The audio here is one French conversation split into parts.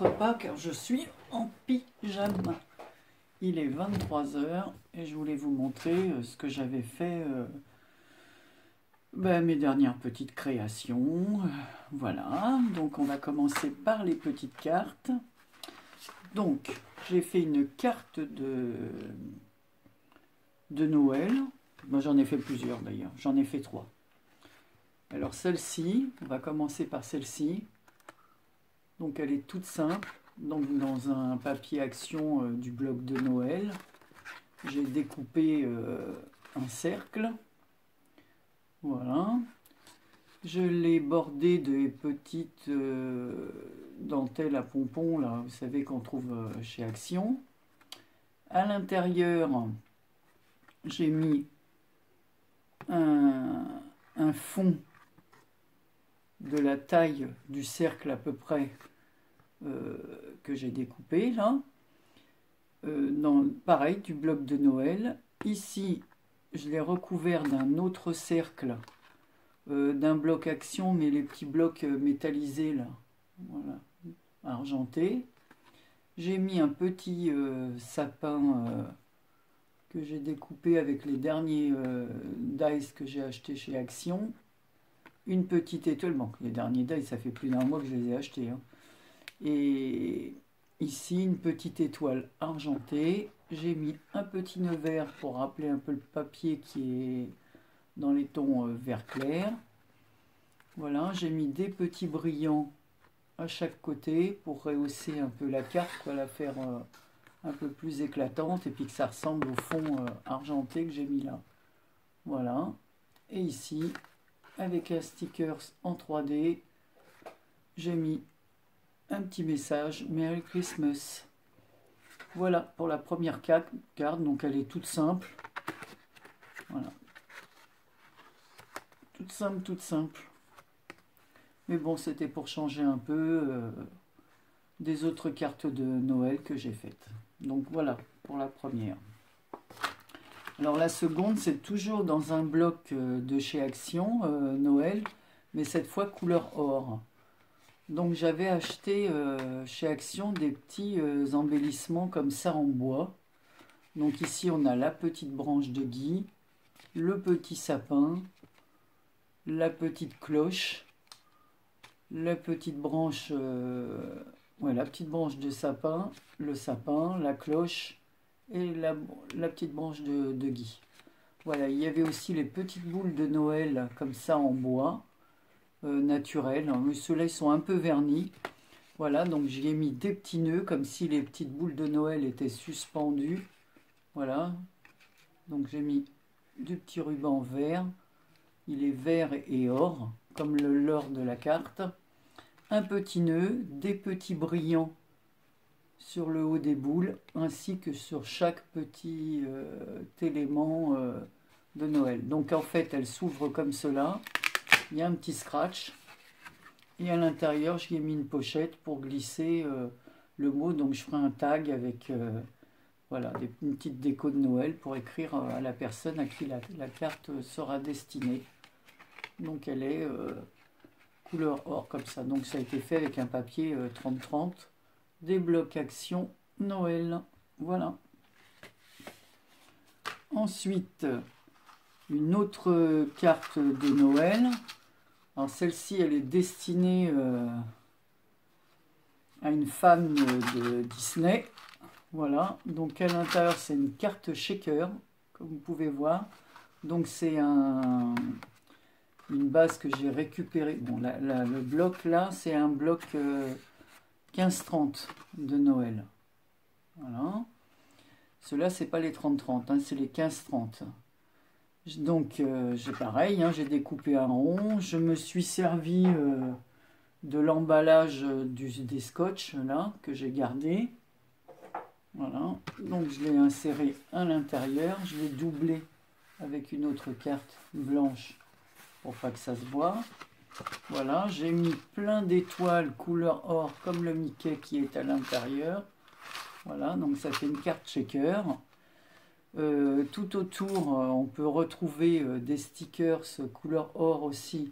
montre pas car je suis en pyjama. Il est 23 h et je voulais vous montrer ce que j'avais fait, mes dernières petites créations. Voilà, donc on va commencer par les petites cartes. Donc, j'ai fait une carte de Noël. Moi, j'en ai fait plusieurs d'ailleurs, j'en ai fait 3. Alors celle-ci, on va commencer par celle-ci. Donc elle est toute simple, donc dans un papier action du bloc de Noël. J'ai découpé un cercle, voilà. Je l'ai bordé de petites dentelles à pompons, là, vous savez qu'on trouve chez Action. À l'intérieur, j'ai mis un fond de la taille du cercle à peu près que j'ai découpé là, pareil, du bloc de Noël. Ici, je l'ai recouvert d'un autre cercle, d'un bloc action, mais les petits blocs métallisés là, voilà, argentés. J'ai mis un petit sapin que j'ai découpé avec les derniers dies que j'ai achetés chez Action. Une petite étoile, bon, les derniers dies, ça fait plus d'un mois que je les ai achetés, hein. Et ici, une petite étoile argentée. J'ai mis un petit nœud vert pour rappeler un peu le papier qui est dans les tons vert clair. Voilà, j'ai mis des petits brillants à chaque côté pour rehausser un peu la carte, quoi, la faire un peu plus éclatante et puis que ça ressemble au fond argenté que j'ai mis là. Voilà. Et ici, avec un sticker en 3D, j'ai mis un petit message Merry Christmas. Voilà pour la première carte, donc elle est toute simple. Voilà. Toute simple, toute simple. Mais bon, c'était pour changer un peu des autres cartes de Noël que j'ai faites. Donc voilà pour la première. Alors la seconde, c'est toujours dans un bloc de chez Action, Noël, mais cette fois couleur or. Donc j'avais acheté chez Action des petits embellissements comme ça en bois. Donc ici on a la petite branche de gui, le petit sapin, la petite cloche, la petite branche, la petite branche de sapin, le sapin, la cloche et la petite branche de gui. Voilà, il y avait aussi les petites boules de Noël comme ça en bois. Naturels, ceux-là ils sont un peu vernis. Voilà, donc j'y ai mis des petits nœuds comme si les petites boules de Noël étaient suspendues. Voilà, donc j'ai mis du petit ruban vert. Il est vert et or, comme l'or de la carte. Un petit nœud, des petits brillants sur le haut des boules, ainsi que sur chaque petit élément de Noël. Donc en fait, elle s'ouvre comme cela. Il y a un petit scratch. Et à l'intérieur, j'y ai mis une pochette pour glisser le mot. Donc je ferai un tag avec voilà, une petite déco de Noël pour écrire à la personne à qui la carte sera destinée. Donc elle est couleur or comme ça. Donc ça a été fait avec un papier 30-30. Des blocs action Noël. Voilà. Ensuite, une autre carte de Noël. Alors celle-ci, elle est destinée à une fan de Disney. Voilà, donc à l'intérieur, c'est une carte shaker, comme vous pouvez voir. Donc c'est une base que j'ai récupérée. Bon, le bloc là, c'est un bloc 15-30 de Noël. Voilà. Ceux-là, c'est pas les 30-30, hein, c'est les 15-30. Donc, j'ai pareil, hein, j'ai découpé un rond. Je me suis servi de l'emballage des scotch, là, que j'ai gardé. Voilà. Donc, je l'ai inséré à l'intérieur. Je l'ai doublé avec une autre carte blanche pour pas que ça se voit. Voilà. J'ai mis plein d'étoiles couleur or, comme le Mickey qui est à l'intérieur. Voilà. Donc, ça fait une carte shaker. Tout autour, on peut retrouver des stickers couleur or aussi.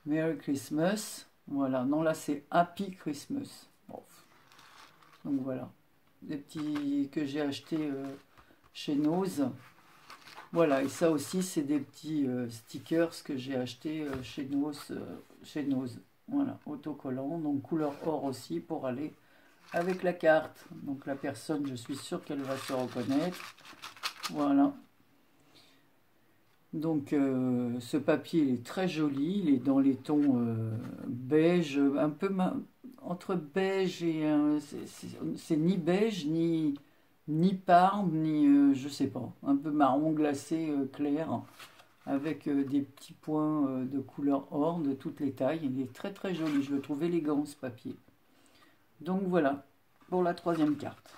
Merry Christmas. Voilà, non là c'est Happy Christmas. Bon. Donc voilà, des petits que j'ai achetés chez Nose. Voilà, et ça aussi, c'est des petits stickers que j'ai achetés chez Nose. Voilà, autocollant, donc couleur or aussi pour aller avec la carte. Donc la personne, je suis sûre qu'elle va se reconnaître. Voilà. Donc ce papier, il est très joli. Il est dans les tons beige, un peu entre beige et... c'est ni beige, ni parme, ni je sais pas. Un peu marron glacé clair, avec des petits points de couleur or de toutes les tailles. Il est très très joli. Je le trouve élégant ce papier. Donc voilà, pour la troisième carte.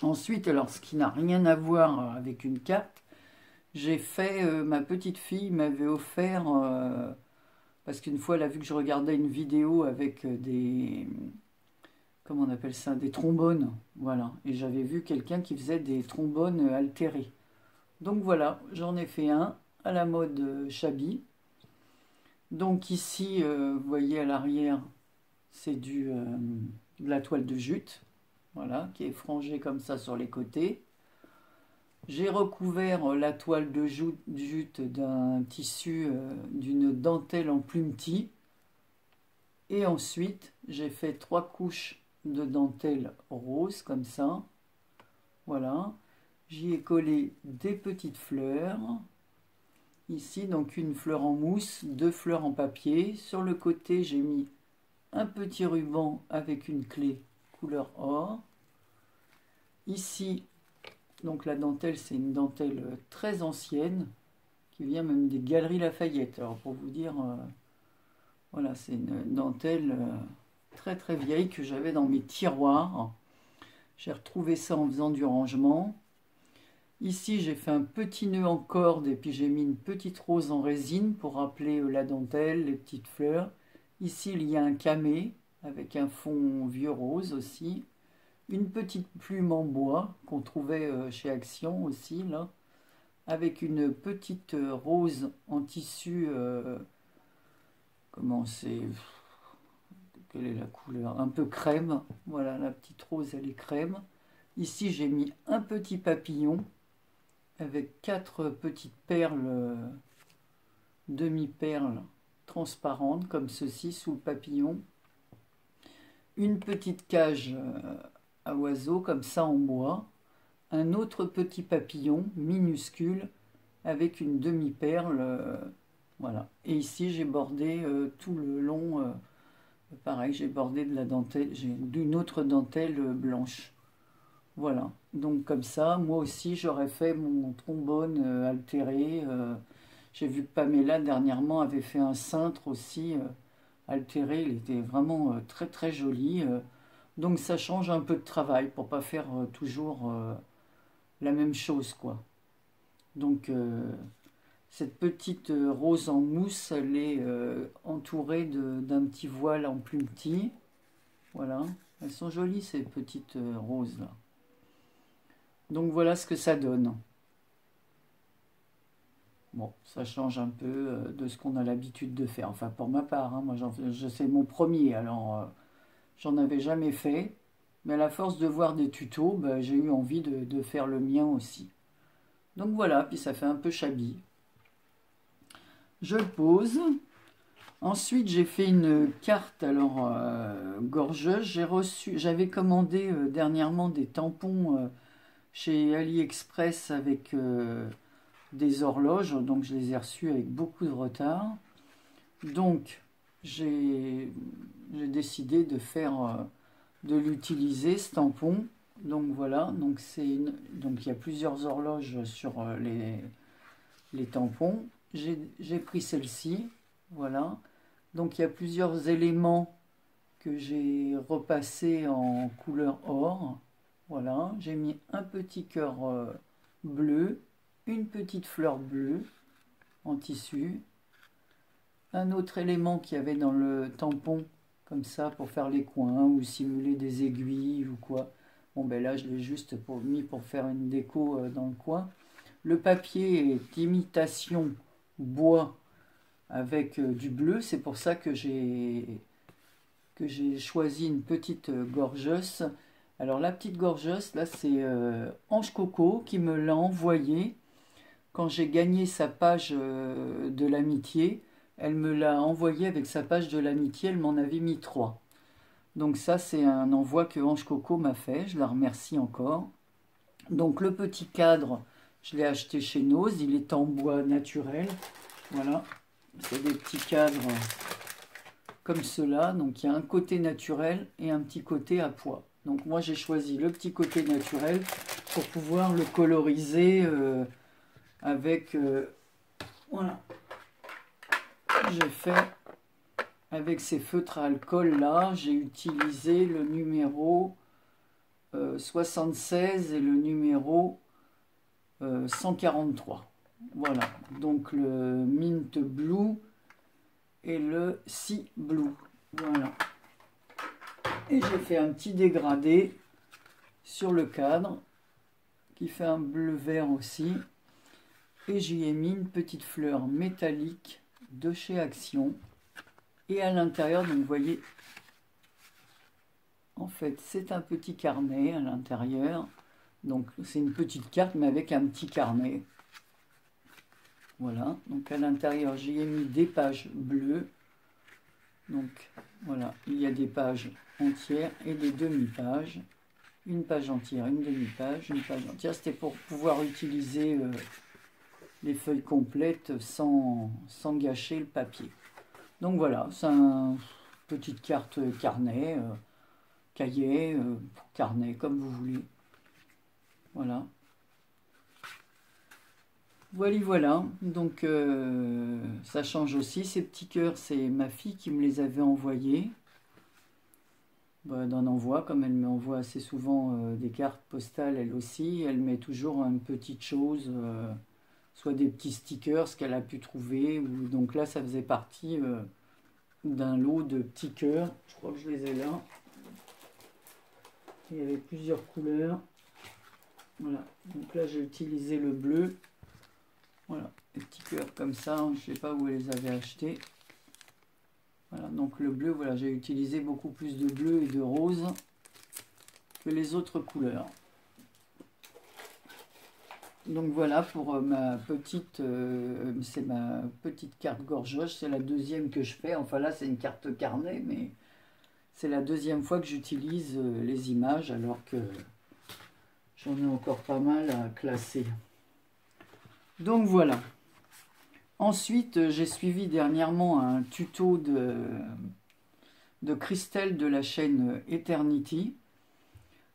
Ensuite, alors ce qui n'a rien à voir avec une carte, j'ai fait, ma petite fille m'avait offert, parce qu'une fois elle a vu que je regardais une vidéo avec des, comment on appelle ça, des trombones, voilà, et j'avais vu quelqu'un qui faisait des trombones altérés. Donc voilà, j'en ai fait un à la mode Chabi. Donc ici, vous voyez à l'arrière, c'est de la toile de jute, voilà, qui est frangée comme ça sur les côtés. J'ai recouvert la toile de jute d'un tissu, d'une dentelle en plumetis. Et ensuite, j'ai fait 3 couches de dentelle rose, comme ça. Voilà. J'y ai collé des petites fleurs. Ici, donc une fleur en mousse, 2 fleurs en papier. Sur le côté, j'ai mis un petit ruban avec une clé couleur or. Ici, donc la dentelle, c'est une dentelle très ancienne, qui vient même des Galeries Lafayette. Alors pour vous dire, voilà, c'est une dentelle très très vieille que j'avais dans mes tiroirs. J'ai retrouvé ça en faisant du rangement. Ici, j'ai fait un petit nœud en corde et puis j'ai mis une petite rose en résine pour rappeler la dentelle, les petites fleurs. Ici, il y a un camé avec un fond vieux rose aussi. Une petite plume en bois qu'on trouvait chez Action aussi, là, avec une petite rose en tissu, comment c'est, quelle est la couleur? Un peu crème, voilà, la petite rose, elle est crème. Ici, j'ai mis un petit papillon avec 4 petites perles, demi-perles transparentes, comme ceci, sous le papillon. Une petite cage à oiseaux, comme ça, en bois. Un autre petit papillon minuscule avec une demi-perle, voilà. Et ici, j'ai bordé tout le long, pareil, j'ai bordé de la dentelle, j'ai d'une autre dentelle blanche. Voilà, donc comme ça, moi aussi, j'aurais fait mon trombone altéré. J'ai vu que Pamela, dernièrement, avait fait un cintre aussi altéré. Il était vraiment très très joli. Donc ça change un peu de travail pour pas faire toujours la même chose, quoi. Donc cette petite rose en mousse, elle est entourée d'un petit voile en plumetis. Voilà, elles sont jolies ces petites roses là. Donc voilà ce que ça donne. Bon, ça change un peu de ce qu'on a l'habitude de faire. Enfin pour ma part, hein, moi c'est mon premier, alors j'en avais jamais fait. Mais à la force de voir des tutos, bah, j'ai eu envie de faire le mien aussi. Donc voilà, puis ça fait un peu shabby. Je le pose. Ensuite, j'ai fait une carte alors gorgeuse. J'avais commandé dernièrement des tampons chez AliExpress avec des horloges, donc je les ai reçus avec beaucoup de retard. Donc j'ai décidé de l'utiliser ce tampon. Donc voilà, donc il y a plusieurs horloges sur les tampons. J'ai pris celle-ci, voilà. Donc il y a plusieurs éléments que j'ai repassés en couleur or. Voilà, j'ai mis un petit cœur bleu, une petite fleur bleue en tissu, un autre élément qu'il y avait dans le tampon, comme ça, pour faire les coins ou simuler des aiguilles ou quoi. Bon, ben là, je l'ai juste mis pour faire une déco dans le coin. Le papier est imitation bois avec du bleu. C'est pour ça que j'ai choisi une petite gorgeuse. Alors la petite gorgeuse, là c'est Ange Coco qui me l'a envoyé quand j'ai gagné sa page de l'amitié. Elle me l'a envoyé avec sa page de l'amitié, elle m'en avait mis 3. Donc ça c'est un envoi que Ange Coco m'a fait, je la remercie encore. Donc le petit cadre, je l'ai acheté chez Nose, il est en bois naturel. Voilà, c'est des petits cadres comme cela. Donc il y a un côté naturel et un petit côté à pois. Donc moi j'ai choisi le petit côté naturel pour pouvoir le coloriser avec... voilà, j'ai fait avec ces feutres à alcool là, j'ai utilisé le numéro 76 et le numéro 143. Voilà, donc le Mint Blue et le Sea Blue. Voilà. Et j'ai fait un petit dégradé sur le cadre qui fait un bleu-vert aussi. Et j'y ai mis une petite fleur métallique de chez Action. Et à l'intérieur, donc vous voyez, en fait, c'est un petit carnet à l'intérieur. Donc c'est une petite carte, mais avec un petit carnet. Voilà, donc à l'intérieur, j'y ai mis des pages bleues. Donc voilà, il y a des pages entières et des demi-pages. Une page entière, une demi-page, une page entière. C'était pour pouvoir utiliser les feuilles complètes sans gâcher le papier. Donc voilà, c'est une petite carte carnet, cahier, carnet, comme vous voulez. Voilà. Voilà, donc ça change aussi. Ces petits cœurs, c'est ma fille qui me les avait envoyés. D'un envoi, comme elle m'envoie assez souvent des cartes postales, elle aussi, elle met toujours une petite chose, soit des petits stickers qu'elle a pu trouver, ou donc là ça faisait partie d'un lot de petits cœurs. Je crois que je les ai là. Il y avait plusieurs couleurs. Voilà, donc là j'ai utilisé le bleu. Voilà, des petits cœurs comme ça, je ne sais pas où elle les avait achetés. Voilà, donc le bleu, voilà, j'ai utilisé beaucoup plus de bleu et de rose que les autres couleurs. Donc voilà pour ma petite, c'est ma petite carte gorgeuse, c'est la deuxième que je fais. Enfin là c'est une carte carnet, mais c'est la deuxième fois que j'utilise les images, alors que j'en ai encore pas mal à classer. Donc voilà. Ensuite, j'ai suivi dernièrement un tuto de Christelle de la chaîne Eternity.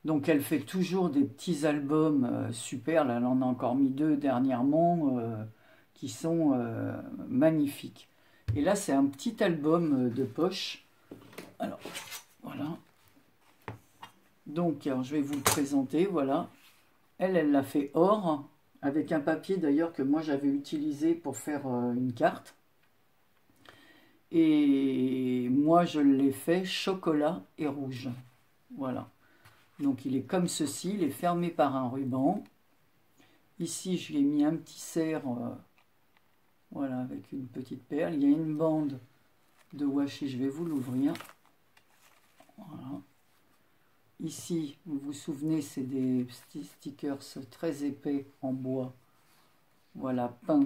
Donc elle fait toujours des petits albums super. Là, elle en a encore mis 2 dernièrement qui sont magnifiques. Et là, c'est un petit album de poche. Alors, voilà. Donc, alors, je vais vous le présenter. Voilà. Elle l'a fait or, avec un papier d'ailleurs que moi j'avais utilisé pour faire une carte. Et moi je l'ai fait chocolat et rouge. Voilà. Donc il est comme ceci, il est fermé par un ruban. Ici je lui ai mis un petit cerf, voilà, avec une petite perle. Il y a une bande de washi, je vais vous l'ouvrir. Voilà. Ici, vous vous souvenez, c'est des petits stickers très épais en bois. Voilà, peint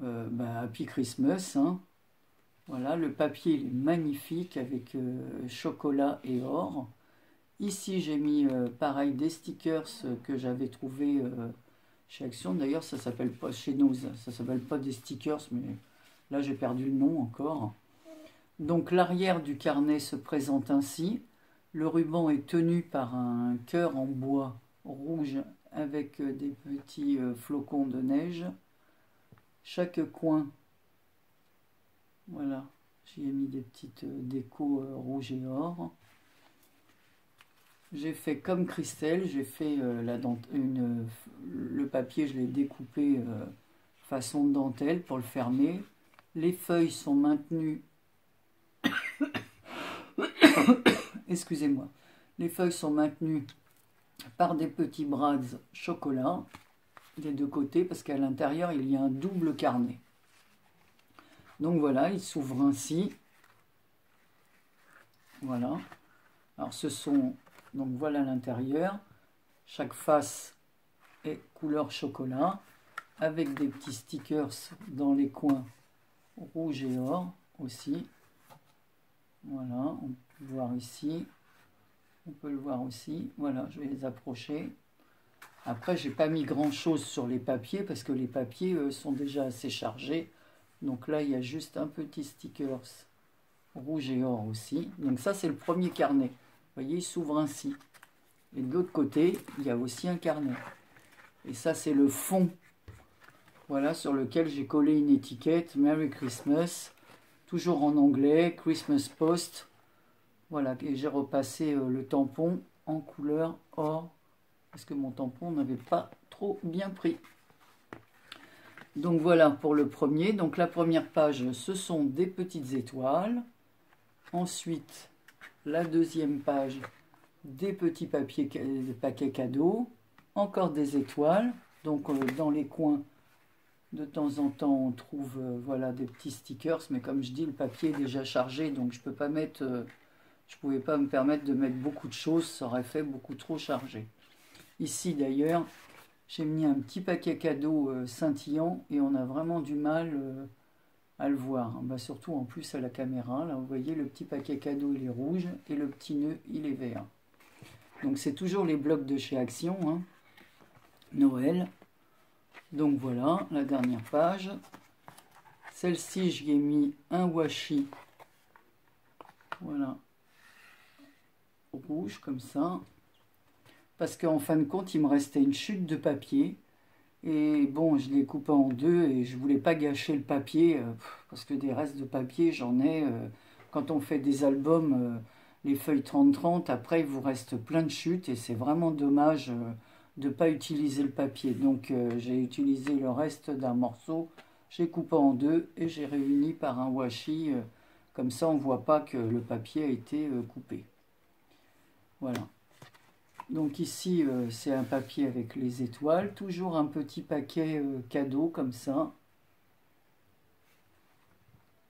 Happy Christmas. Hein. Voilà, le papier il est magnifique avec chocolat et or. Ici, j'ai mis pareil des stickers que j'avais trouvé chez Action. D'ailleurs, ça s'appelle pas chez nous, ça s'appelle pas des stickers, mais là j'ai perdu le nom encore. Donc l'arrière du carnet se présente ainsi. Le ruban est tenu par un cœur en bois rouge avec des petits flocons de neige. Chaque coin, voilà, j'y ai mis des petites décos rouge et or. J'ai fait comme Christelle, j'ai fait le papier, je l'ai découpé façon dentelle pour le fermer. Les feuilles sont maintenues. Excusez-moi. Les feuilles sont maintenues par des petits brads chocolat des deux côtés parce qu'à l'intérieur il y a un double carnet. Donc voilà, il s'ouvre ainsi. Voilà. Alors ce sont Donc voilà l'intérieur. Chaque face est couleur chocolat, avec des petits stickers dans les coins rouge et or aussi. Voilà, on peut le voir ici. On peut le voir aussi. Voilà, je vais les approcher. Après, j'ai pas mis grand chose sur les papiers parce que les papiers sont déjà assez chargés. Donc là, il y a juste un petit stickers rouge et or aussi. Donc ça, c'est le premier carnet. Vous voyez, il s'ouvre ainsi. Et de l'autre côté, il y a aussi un carnet. Et ça, c'est le fond. Voilà, sur lequel j'ai collé une étiquette. Merry Christmas. Toujours en anglais. Christmas Post. Voilà, et j'ai repassé le tampon en couleur or. Parce que mon tampon n'avait pas trop bien pris. Donc voilà pour le premier. Donc la première page, ce sont des petites étoiles. Ensuite, la deuxième page, des petits paquets cadeaux. Encore des étoiles. Donc dans les coins, de temps en temps, on trouve voilà, des petits stickers. Mais comme je dis, le papier est déjà chargé. Donc je peux pas mettre, je pouvais pas me permettre de mettre beaucoup de choses. Ça aurait fait beaucoup trop chargé. Ici d'ailleurs, j'ai mis un petit paquet cadeau scintillant et on a vraiment du mal à le voir. Bah, surtout en plus à la caméra. Là, vous voyez, le petit paquet cadeau, il est rouge et le petit nœud, il est vert. Donc c'est toujours les blocs de chez Action, hein. Noël. Donc voilà, la dernière page. Celle-ci, j'y ai mis un washi. Voilà. Rouge, comme ça. Parce qu'en fin de compte, il me restait une chute de papier. Et bon, je l'ai coupé en deux et je voulais pas gâcher le papier. Parce que des restes de papier, j'en ai. Quand on fait des albums, les feuilles 30-30, après, il vous reste plein de chutes. Et c'est vraiment dommage de ne pas utiliser le papier. Donc, j'ai utilisé le reste d'un morceau. J'ai coupé en deux et j'ai réuni par un washi. Comme ça, on ne voit pas que le papier a été coupé. Voilà. Donc ici, c'est un papier avec les étoiles. Toujours un petit paquet cadeau comme ça.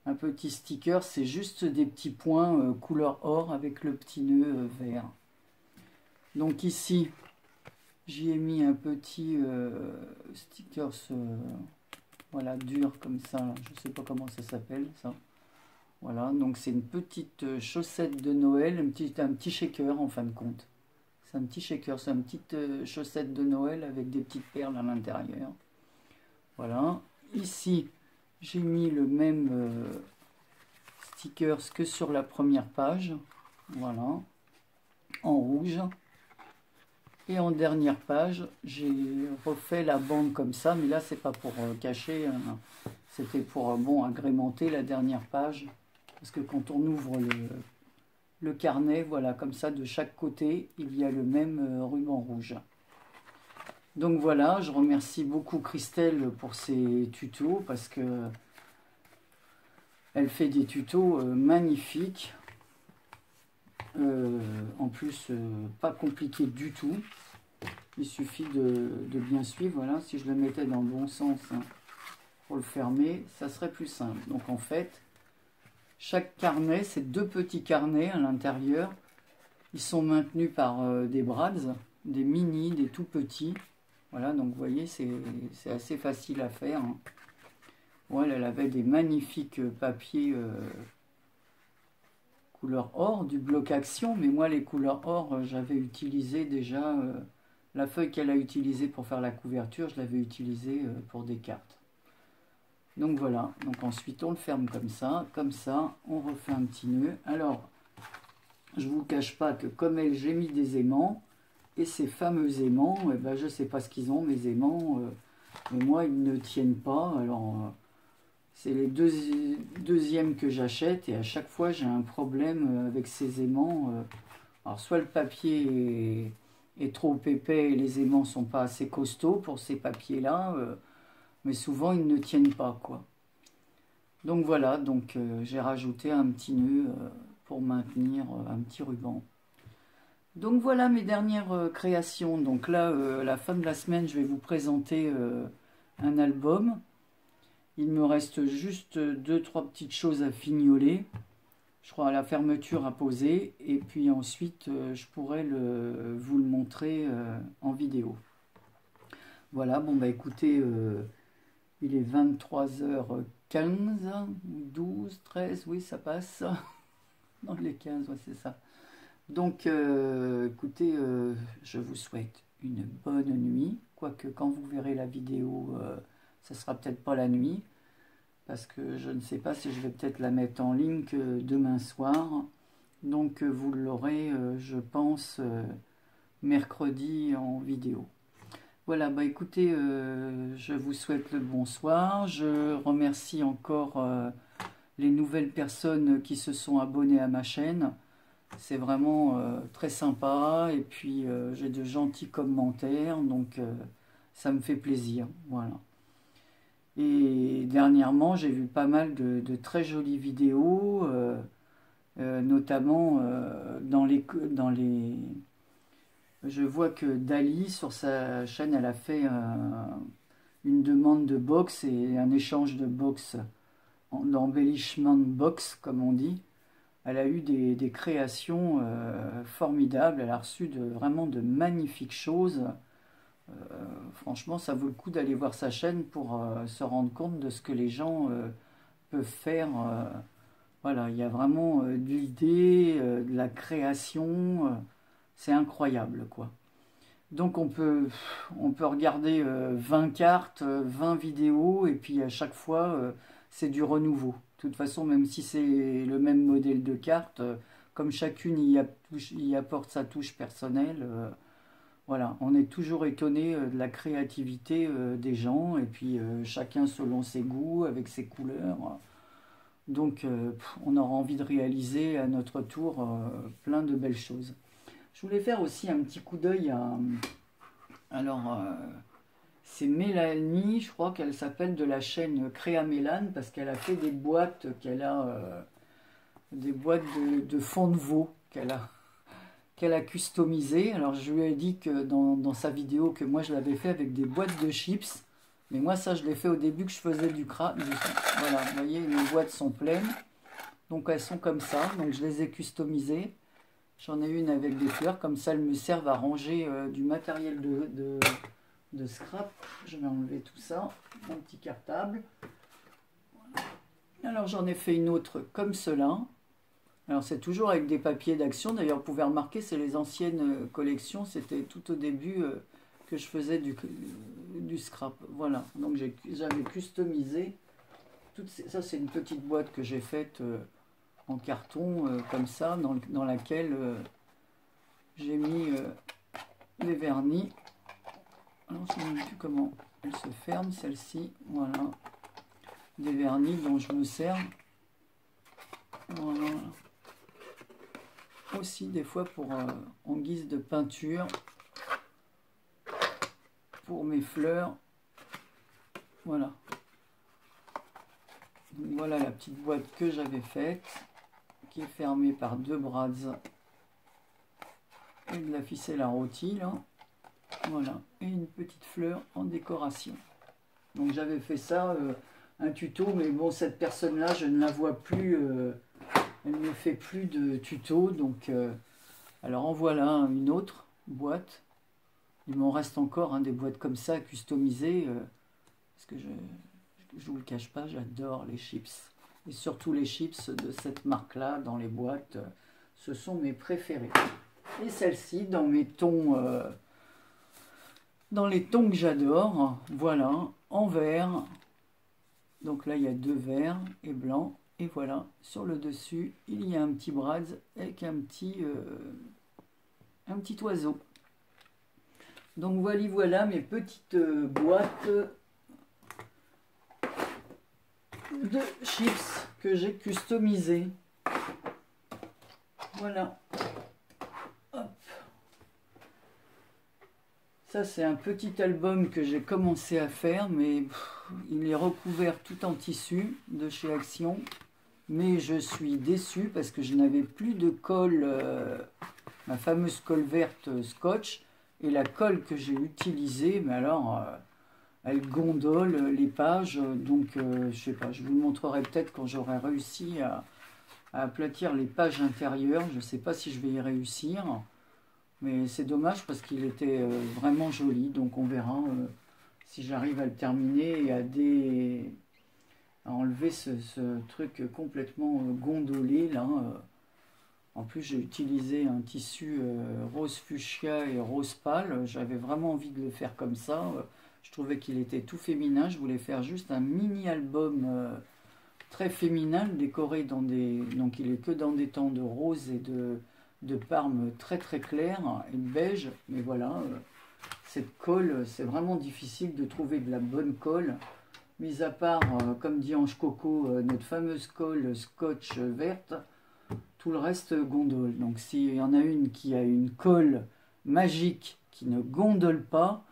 Un petit sticker, c'est juste des petits points couleur or avec le petit nœud vert. Donc ici, j'y ai mis un petit sticker voilà, dur comme ça. Je ne sais pas comment ça s'appelle ça. Voilà, donc c'est une petite chaussette de Noël, un petit shaker en fin de compte. C'est un petit shaker, c'est une petite chaussette de Noël avec des petites perles à l'intérieur. Voilà. Ici, j'ai mis le même stickers que sur la première page. Voilà. En rouge. Et en dernière page, j'ai refait la bande comme ça. Mais là, c'est pas pour cacher. Hein. C'était pour bon, agrémenter la dernière page. Parce que quand on ouvre le carnet, voilà, comme ça, de chaque côté, il y a le même ruban rouge. Donc voilà, je remercie beaucoup Christelle pour ses tutos, parce que elle fait des tutos magnifiques. En plus, pas compliqué du tout. Il suffit de bien suivre. Voilà, si je le mettais dans le bon sens hein, pour le fermer, ça serait plus simple. Donc en fait, chaque carnet, c'est deux petits carnets à l'intérieur. Ils sont maintenus par des brads, des mini, des tout petits. Voilà, donc vous voyez, c'est assez facile à faire. Hein. Bon, elle avait des magnifiques papiers couleur or, du bloc Action. Mais moi, les couleurs or, j'avais utilisé déjà... la feuille qu'elle a utilisée pour faire la couverture, je l'avais utilisée pour des cartes. Donc voilà, donc ensuite on le ferme comme ça, on refait un petit nœud. Alors, je ne vous cache pas que comme elle, j'ai mis des aimants, et ces fameux aimants, eh ben, je ne sais pas ce qu'ils ont, mes aimants, mais moi ils ne tiennent pas. Alors, c'est les deuxièmes que j'achète, et à chaque fois j'ai un problème avec ces aimants. Alors, soit le papier est trop épais et les aimants ne sont pas assez costauds pour ces papiers-là, mais souvent ils ne tiennent pas quoi. Donc voilà, donc j'ai rajouté un petit nœud pour maintenir un petit ruban. Donc voilà mes dernières créations. Donc là, à la fin de la semaine, je vais vous présenter un album. Il me reste juste 2-3 petites choses à fignoler. je crois, à la fermeture à poser. Et puis ensuite, je pourrais vous le montrer en vidéo. Voilà, bon bah écoutez, il est 23h15, 12, 13, oui ça passe. Dans les 15, ouais, c'est ça. Donc écoutez, je vous souhaite une bonne nuit. Quoique quand vous verrez la vidéo, ça sera peut-être pas la nuit. Parce que je ne sais pas si je vais peut-être la mettre en ligne que demain soir. Donc vous l'aurez, je pense, mercredi en vidéo. Voilà, bah écoutez, je vous souhaite le bonsoir. Je remercie encore les nouvelles personnes qui se sont abonnées à ma chaîne. C'est vraiment très sympa. Et puis j'ai de gentils commentaires, donc ça me fait plaisir. Voilà. Et dernièrement, j'ai vu pas mal de très jolies vidéos, notamment dans les... Je vois que Dali, sur sa chaîne, elle a fait une demande de box et un échange de box, d'embellishment de box, comme on dit. Elle a eu des créations formidables. Elle a reçu vraiment de magnifiques choses. Franchement, ça vaut le coup d'aller voir sa chaîne pour se rendre compte de ce que les gens peuvent faire. Voilà, il y a vraiment de l'idée, de la création. C'est incroyable, quoi. Donc on peut regarder 20 cartes, 20 vidéos, et puis à chaque fois, c'est du renouveau. De toute façon, même si c'est le même modèle de carte, comme chacune y apporte sa touche personnelle, voilà, on est toujours étonné de la créativité des gens, et puis chacun selon ses goûts, avec ses couleurs. Donc on aura envie de réaliser à notre tour plein de belles choses. Je voulais faire aussi un petit coup d'œil à... Alors, c'est Mélanie, je crois qu'elle s'appelle, de la chaîne Créa Mélane, parce qu'elle a fait des boîtes, des boîtes de fond de veau qu'elle a customisées. Alors, je lui ai dit que dans sa vidéo que moi je l'avais fait avec des boîtes de chips. Mais moi, ça, je l'ai fait au début que je faisais du craft. Voilà, vous voyez, les boîtes sont pleines. Donc, elles sont comme ça. Donc, je les ai customisées. J'en ai une avec des fleurs, comme ça elles me servent à ranger du matériel de scrap. Je vais enlever tout ça, mon petit cartable. Alors j'en ai fait une autre comme cela. Alors c'est toujours avec des papiers d'action. D'ailleurs vous pouvez remarquer, c'est les anciennes collections. C'était tout au début que je faisais du scrap. Voilà, donc j'avais customisé. Ça c'est une petite boîte que j'ai faite... en carton comme ça, dans laquelle j'ai mis les vernis. Alors je ne sais même plus comment elle se ferme, celle-ci. Voilà, des vernis dont je me sers. Voilà. Aussi des fois pour en guise de peinture pour mes fleurs. Voilà. Donc voilà la petite boîte que j'avais faite, qui est fermée par deux brads et de la ficelle à rôti là. Voilà, et une petite fleur en décoration. Donc j'avais fait ça, un tuto, mais bon, cette personne là je ne la vois plus, elle ne fait plus de tuto, donc alors en voilà une autre boîte. Il m'en reste encore des boîtes comme ça customisées, parce que je vous le cache pas, j'adore les chips. Et surtout les chips de cette marque-là, dans les boîtes, ce sont mes préférés. Et celle-ci, dans mes tons, dans les tons que j'adore, voilà, en vert. Donc là, il y a deux verts et blanc. Et voilà, sur le dessus, il y a un petit brad avec un petit oiseau. Donc voilà mes petites boîtes de chips que j'ai customisées. Voilà. Hop. Ça c'est un petit album que j'ai commencé à faire, mais il est recouvert tout en tissu de chez Action. Mais je suis déçu parce que je n'avais plus de colle, ma fameuse colle verte scotch, et la colle que j'ai utilisée, mais alors elle gondole les pages, donc je sais pas, je vous le montrerai peut-être quand j'aurai réussi à aplatir les pages intérieures. Je ne sais pas si je vais y réussir, mais c'est dommage parce qu'il était vraiment joli. Donc on verra si j'arrive à le terminer et à enlever ce truc complètement gondolé là. En plus, j'ai utilisé un tissu rose fuchsia et rose pâle. J'avais vraiment envie de le faire comme ça. Je trouvais qu'il était tout féminin. Je voulais faire juste un mini album très féminin, décoré dans des... Donc il est que dans des tons de rose et de parme très très clair et de beige. Mais voilà, cette colle, c'est vraiment difficile de trouver de la bonne colle. Mis à part, comme dit Ange Coco, notre fameuse colle scotch verte, tout le reste gondole. Donc s'il y en a une qui a une colle magique qui ne gondole pas,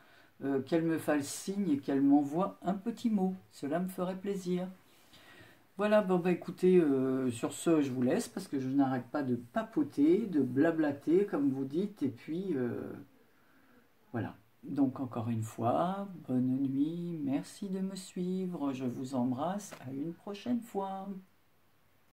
qu'elle me fasse signe et qu'elle m'envoie un petit mot. Cela me ferait plaisir. Voilà, bon bah écoutez, sur ce je vous laisse parce que je n'arrête pas de papoter, de blablater comme vous dites, et puis voilà. Donc encore une fois, bonne nuit, merci de me suivre, je vous embrasse, à une prochaine fois.